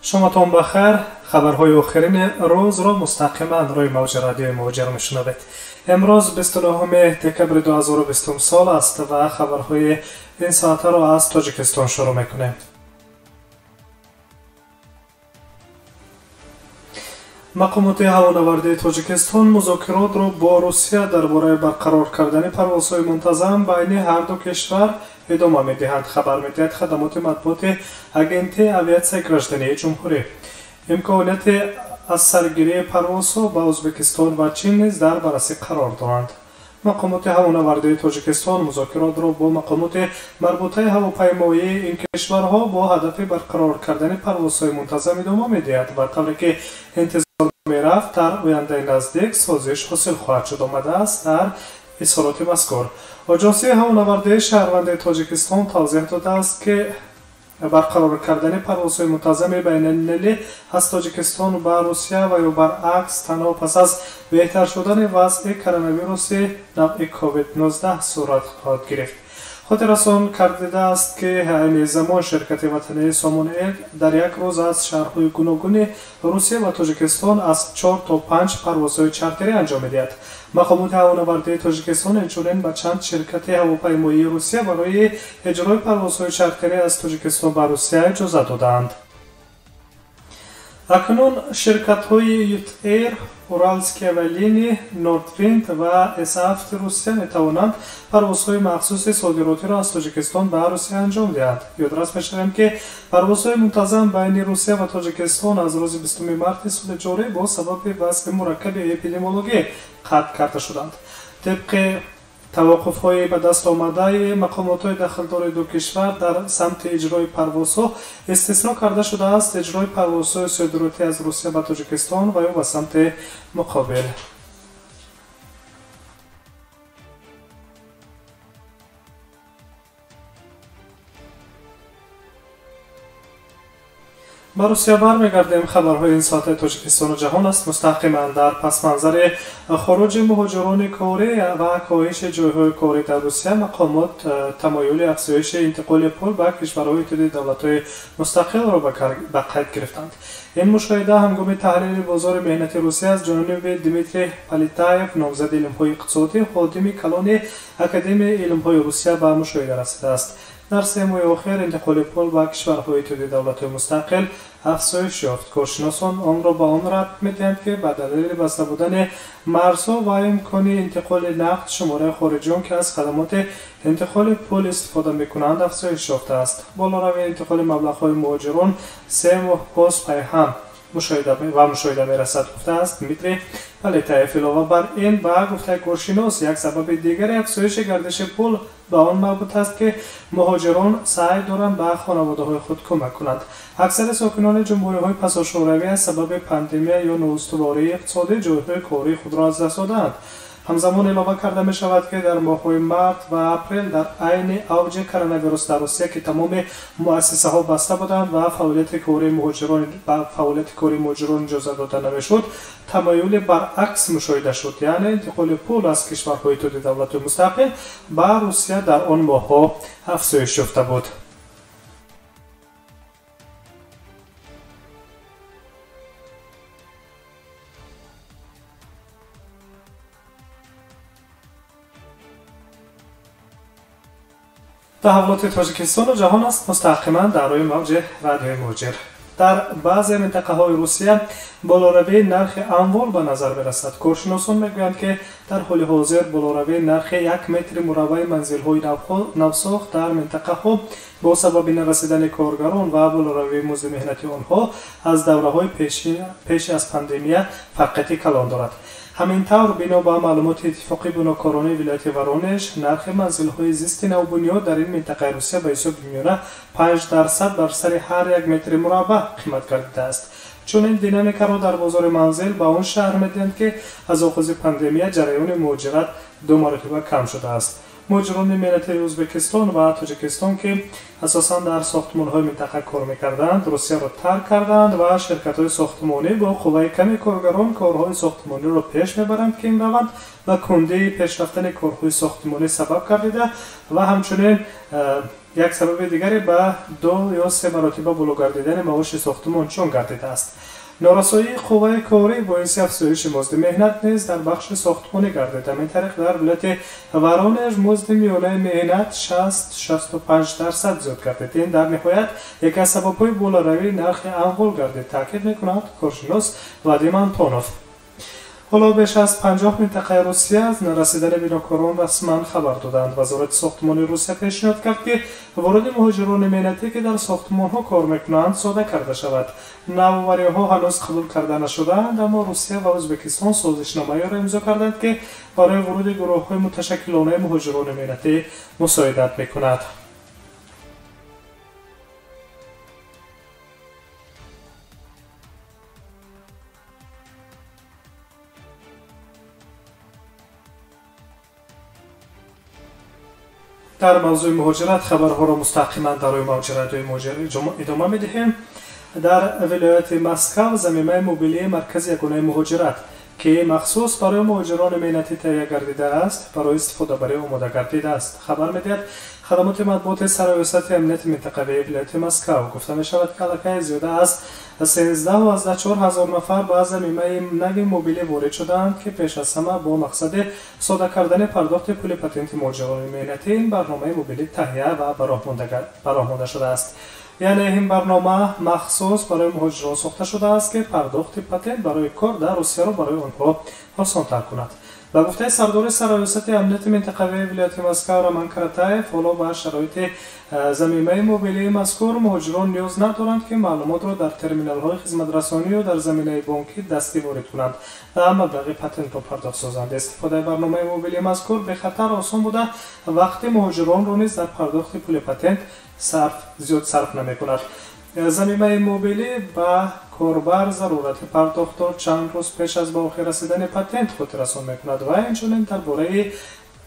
شامتان بخیر. خبرهای آخرین روز را مستقیما روی موج رادیوی مهاجر میشنوید. امروز 29 دکبر 2020 سال است و خبرهای این ساعت را از تاجیکستان شروع میکنیم. مقامات هوانوردی تاجیکستان مذاکرات را با روسیه درباره برقرار کردن پروازهای منتظم بین هر دو کشور ادامه می‌دهند. خبر می‌دهد خدمات مطبوعات آژانس آویاسیون گراجدانی جمهوری. امکانات از سرگیری پروازها با ازبکستان و چین نیز در بررسی قرار دارند. مقامات هوانوردی تاجیکستان مذاکرات را با مقامات مربوطه هواپیمایی این کشورها با هدف برقرار کردن پروازهای منتظم ادامه می‌دهد و طوری که انتظار می‌رفت در آینده نزدیک سازش حاصل خواهد شد آمده است. در اظهارات مذکور آژانس هوانوردی شهروند تاجیکستان توضیح داده است که برقرار کردن پروازهای منتظم بین المللی از تاجیکستان به روسیه و یا برعکس تنها پس از بهتر شدن وضع کرونا ویروس نوع کووید 19 صورت خواهد گرفت. خاطررسان کرده است که این زمان شرکت وطنی سامون ایر در یک روز از شهرهای گوناگون روسیه و تاجیکستان از 4 تا 5 پروازهای چارتری انجام می‌دهد. مقامات هوانوردی تاجیکستان همچنین به چند شرکت هواپیمایی روسیه برای اجرای پروازهای چارتری از تاجیکستان به روسیه اجازه دادند. اکنون شرکت‌های یوت ایر، اورالسکی اولینی، نوردویند و اسافت روسیه می‌توانند پروازهای مخصوص صادراتی را از تاجیکستان به روسیه انجام دهند. یادداشت می‌شویم که پروازهای منتظم بین روسیه و تاجیکستان از روز 20 مارس سال جاری با سبب وضع مرکب اپیدمیولوژی قطع کرده شدند. طبق توقف‌های به دست آمده مقامات دخلدار دو کشور در سمت اجرای پروازها استثنا کرده شده است اجرای پروازهای صادراتی از روسیه به تاجیکستان و یا به سمت مقابل. با روسیه برمیگردیم. خبرهای این ساعت تاجیکستان و جهان است. مستقیما در پس منظر خروج مهاجران کاری و کاهش جایهای کاری در روسیه مقامات تمایل افزایش انتقال پول به کشورهای توی دولت‌های مستقل را به قید گرفتند. این مشاهده هنگام تحلیل بازار مهنتی روسیه از جانب دیمیتری پالیتایف، نامزد علم‌های اقتصادی خادم کلان اکادمی علم‌های روسیه به مشاهده رسیده است. در 3 ماه اخیر انتقال پول به کشورهای توی دولت‌های مستقل افزایش یافت. کارشناسان آن را به آن ربط می‌دهند که به دلیل بسته بودن مرزها و امکان انتقال نقد شماره خارجیان که از خدمات انتقال پول استفاده می‌کنند افزایش یافته است. بالاروی انتقال مبلغ‌های مهاجران 3 ماه پس پی هم مشاهده می‌رسد گفته است دیمیتری پالیتایف. علاوه بر این به گفته کارشناس یک سبب دیگری افزایش گردش پول به آن مربوط است که مهاجران سعی دارند به خانواده‌های خود کمک کنند. اکثر ساکنان جمهوری‌های پساشوروی از سبب پاندمی یا نااستواری اقتصادی جایهای کاری خود را از دست دادند. همزمان اعلام کرده می شود که در ماه‌های مارس و اپریل در عین اوج کرونا ویروس در روسیه که تمام مؤسسه‌ها بسته بودند و فعالیت کاری مهاجران اجازه داده نمی‌شد، تمایل برعکس مشاهده شد، یعنی انتقال پول از کشورهای توی دولت مستقل به روسیه در آن ماه‌ها افزایش یافته بود. تحولات تاجیکستان و جهان است. مستقیما در روی موج رادیوی مهاجر. در بعضی منطقه‌های روسیه بالاروی نرخ اموال به نظر می‌رسد. کارشناسان می‌گویند که در حال حاضر بالاروی نرخ 1 متر مربع منزل‌های نوساخت در منطقه‌ها با سبب نرسیدن کارگران و بالاروی مزد مهنتی آنها از دوره‌های پیش از پاندمی فقط کلان دارد. همینطور بنا به معلومات اتفاقی بناکارانه ولایت ورونش نرخ منزل‌های زیست نوبنیاد در این منطقه روسیه به حساب میانه 5% بر سر هر 1 متر مربع قیمت گردیده است. چون این دینامیکا را در بازار منزل به آن شهر می‌دهند که از آغاز پاندمی جریان مهاجرت 2 مرتبه کم شده است. مهاجران ملتی ازبکستان و تاجیکستان که اساساً در ساختمان‌های منطقه کار می‌کردند، روسیه را ترک کردند و شرکت‌های ساختمانی با قوه کمی کارگران کارهای ساختمانی را پیش می‌برند که این روند و کندی پیشرفتن کارهای ساختمانی سبب گردیده و همچنین یک سبب دیگری به 2 یا 3 مراتب بالا گردیدن معاش ساختمان چون گردیده است. نارسایی قوه کاری باعث افزایش مزد مهنت نیز در بخش ساختمانی گردیده. این طریق در ولایت ورانج مزد میانه مهنت 60-65% زیاد گردید. این در نهایت یکی از سبب‌های بالاروی نرخ اموال گردید، تاکید می‌کند کارشناس وادیم آنتونوف. حالا بیش از 50 منطقه روسیه از نرسیدن بیناکاران رسما خبر دادند. وزارت ساختمان روسیه پیشنهاد کرد که ورود مهاجران مهنتی که در ساختمان‌ها کار می‌کنند ساده کرده شود. نوآوری‌ها هنوز قبول کرده نشده‌اند، اما روسیه و ازبکستان سازشنامه‌ای را امضا کردند که برای ورود گروه‌های متشکلانه مهاجران مهنتی مساعدت می‌کند. در موضوع مهاجرت خبرها را مستقیما در روی موج رادیوی موجر ادامه می‌دهیم. در ولایت مسکو زمینه موبیلی مرکز یگانه مهاجرت که مخصوص برای مهاجران مهنتی تهیه گردیده است برای استفاده برای آماده گردیده است. خبر می‌دهد خدمات مطبوعات سرایوسط امنیت منطقوی ولایت مسکو گفته می‌شود که علاقه زیاده از 13 و از 4,000 نفر به زمینه نگ موبیلی وارد شدند که پیش از همه با مقصد ساده کردن پرداخت پول پاتنت مهاجران مهنتی این برنامه موبیلی تهیه و برآورده شده است. یعنی این برنامه مخصوص برای مهاجران ساخته شده است که پرداخت پاتنت برای کار در روسیه را برای آنها آسان‌تر کند. به گفته سردار سرایوسط امنیت منطقوی ولایت مسکو رمان کراتایف، حالا با شرایط زمینه موبیلی مذکور مهاجران نیاز ندارند که معلومات را در ترمینال‌های خدمت رسانی و در زمینه بانکی دستی وارد کنند و مبلغ پاتنت را پرداخت سازند. استفاده برنامه موبیلی مذکور به خاطر آسان بوده وقتی مهاجران را نیز در پرداخت پول پاتنت زیاد صرف نمی‌کند. زمینه موبیلی به کاربر ضرورت پرداخت را چند روز پیش از به آخر رسیدن پاتنت خود رسان می‌کند و همچنین درباره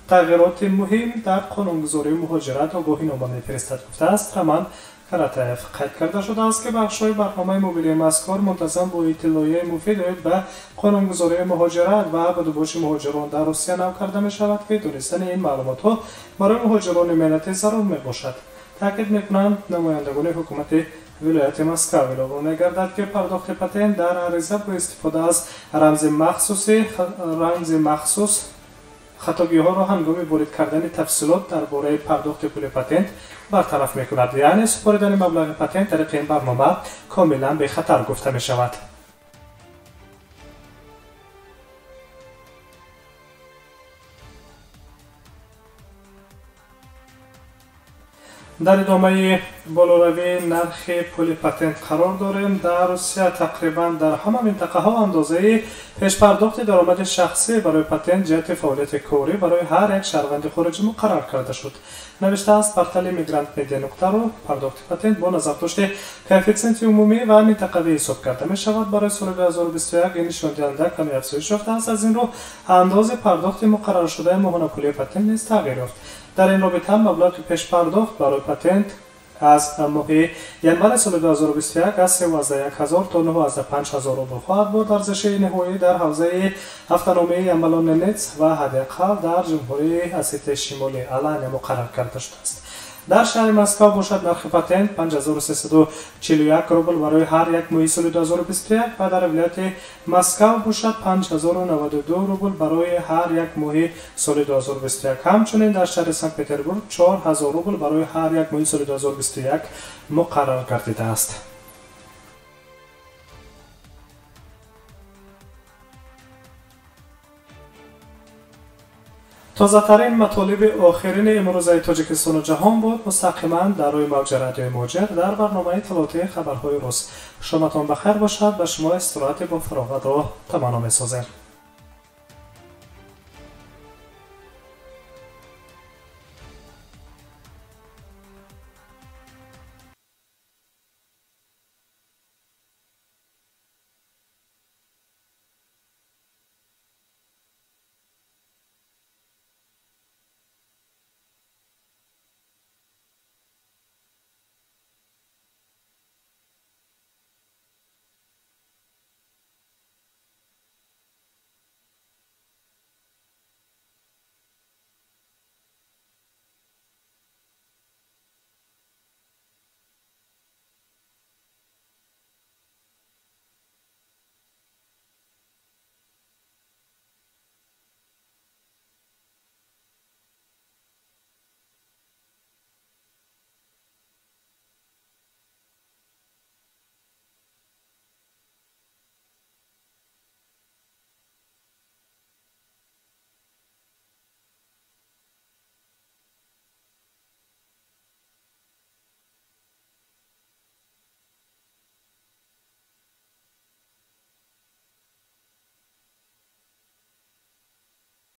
تغییرات مهم در قانونگذاری مهاجرت آگاهی نامه می‌فرستد. گفته است رمان کراتایف. قید کرده شده است که بخش‌های برنامه موبیلی مذکور منتظم با اطلاعیه مفید به قانونگذاری مهاجرت و بدوباش مهاجران در روسیه نو کرده می‌شود که دانستن این معلومات‌ها برای مهاجران مهنتی ضرور می‌باشد. تاکید می‌کنند نمایندگان حکومت ولایت مسکو اعلام می‌گردد که پرداخت پاتنت در عریضه با استفاده از رمز مخصوص خطاگی‌ها را هنگام وارد کردن تفصیلات درباره پرداخت پول پاتنت برطرف می‌کند. یعنی سپردن مبلغ پاتنت طریق این برنامه کاملا به خطر گفته می‌شود. در ادامه بالاروی نرخ پول پاتنت قرار داریم. در روسیه تقریبا در همه منطقه ها اندازه پیش پرداخت درآمد شخصی برای پاتنت جهت فعالیت کاری برای هر یک شهروند خارجی مقرر کرده شد. نوشته است پورتال میگرانت مدیا نقطه رو پرداخت پاتنت با نظر داشت کوفیسیانت عمومی و منطقوی حساب کرده می شود. برای سال 2021 این نشان دهنده کمی افزایش یافته است. از این رو اندازه پرداخت مقرر شده ماهانه پول پاتنت نیز تغییر یافت. در این رابطه مبلغ پیش پرداخت برای پاتنت از ماه ینور سال 2021 از 13,000 تا 95,000 روبل خواهد بود. ارزش نهایی در حوزه هفته‌نامه عملان نت و حداقل در جمهوری اسیت شمالی علنی مقرر کرده شده است. در شهر مسکو باشد نرخ پاتنت 5341 روبل برای هر یک ماه سال 2021 و در ولایت مسکو باشد 5092 روبل برای هر یک ماه سال 2021. همچنین در شهر سنت پترزبورگ 4000 روبل برای هر یک ماه سال 2021 مقرر گردیده است. تازه ترین مطالب آخرین امروزه تاجیکستان و جهان بود. مستقیما در روی موج رادیوی موجر در برنامه اطلاعاتی خبرهای روز. شامتان بخیر باشد. به شما استراحت با فراغت را تمنا می‌سازیم.